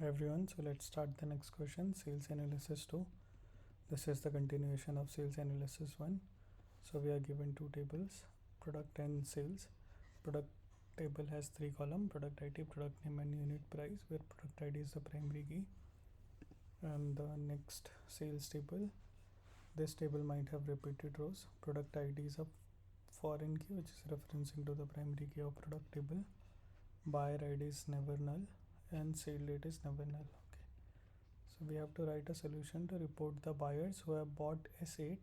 Hi everyone, so let's start the next question. Sales analysis 2. This is the continuation of sales analysis 1. So we are given two tables, product and sales. Product table has three columns: product ID, product name and unit price, where product ID is the primary key. And the next sales table, this table might have repeated rows. Product ID is a foreign key which is referencing to the primary key of product table. Buyer ID is never null and sale date is never null. Okay, so we have to write a solution to report the buyers who have bought S8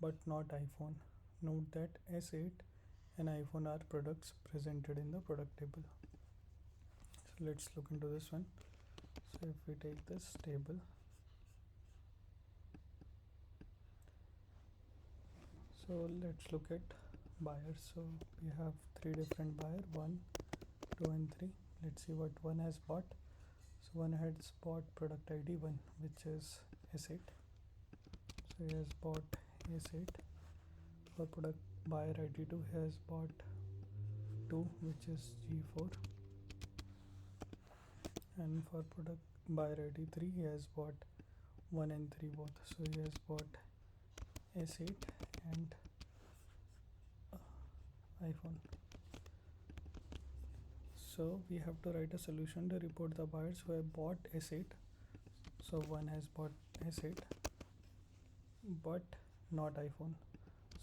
but not iPhone. Note that S8 and iPhone are products presented in the product table. So let's look into this one. So if we take this table, so let's look at buyers. So we have three different buyers, 1, 2 and 3. Let's see what one has bought. So one has bought product ID 1, which is S8. So he has bought S8. For product buyer ID 2, he has bought 2, which is G4. And for product buyer ID 3, he has bought 1 and 3 both. So he has bought S8 and iPhone. So we have to write a solution to report the buyers who have bought S8. So one has bought S8 but not iPhone.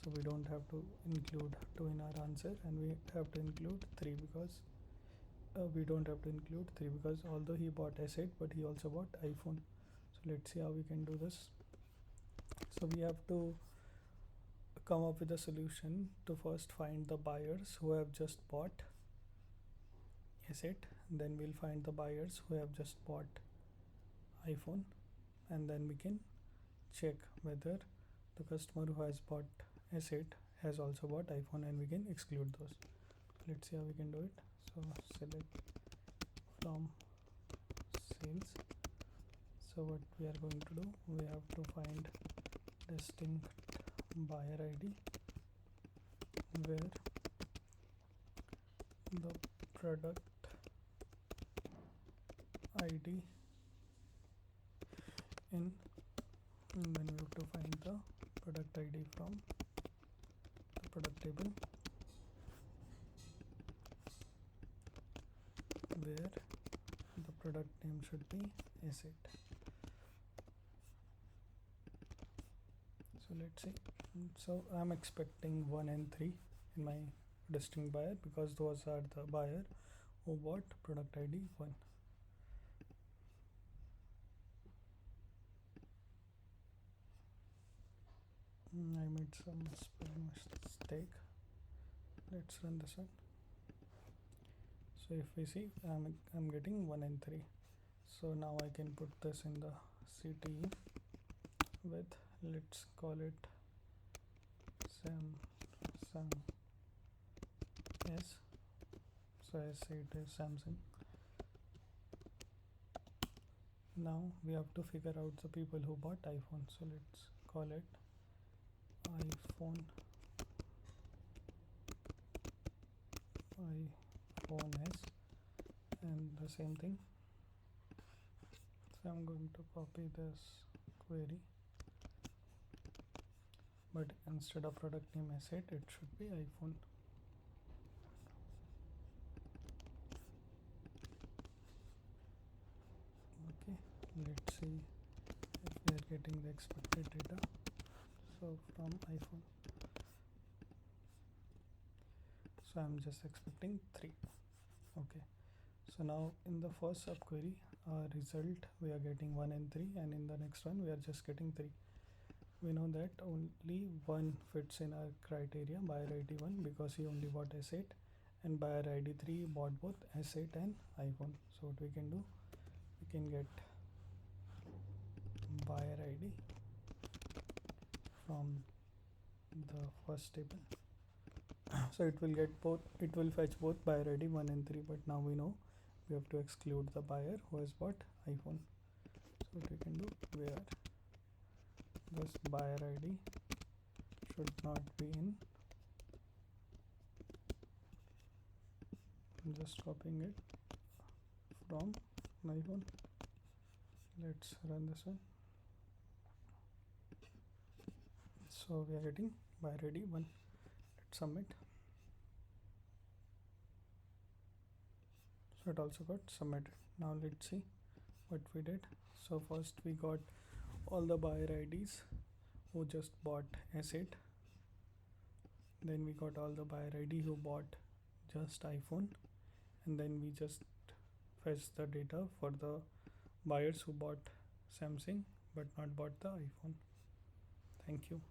So we don't have to include 2 in our answer, and we have to include 3 because we don't have to include 3 because although he bought S8 but he also bought iPhone. So let's see how we can do this. So we have to come up with a solution to first find the buyers who have just bought S8, then we'll find the buyers who have just bought iPhone, and then we can check whether the customer who has bought S8 has also bought iPhone, and we can exclude those. Let's see how we can do it. So select from sales. So what we are going to do, we have to find distinct buyer ID where the product ID in, and then we have to find the product ID from the product table where the product name should be S8. So let's see. So I'm expecting 1 and 3 in my distinct buyer because those are the buyer who bought product ID 1. I made some spelling mistake. Let's run this one. So if we see, I'm getting 1 and 3. So now I can put this in the CTE with, let's call it Samsung S. So S8 is Samsung. Now we have to figure out the people who bought iPhone. So let's call it iPhone S, and the same thing. So I'm going to copy this query, but instead of product name S8 it should be iPhone. Okay, let's see if we are getting the expected data. So from iPhone, so I'm just expecting 3. Okay, so now in the first subquery result we are getting 1 and 3, and in the next one we are just getting 3. We know that only one fits in our criteria, buyer ID 1, because he only bought S8, and buyer ID 3 bought both S8 and iPhone. So what we can do, we can get buyer ID from the first table. So it will get both, it will fetch both buyer ID 1 and 3, but now we know we have to exclude the buyer who has bought iPhone. So what we can do, where this buyer ID should not be in, I'm just copying it from iPhone. Let's run this one. So we are getting buyer ID 1. Let's submit. So it also got submitted. Now let's see what we did. So first we got all the buyer IDs who just bought asset. Then we got all the buyer ID who bought just iPhone, and then we just fetch the data for the buyers who bought Samsung but not bought the iPhone. Thank you.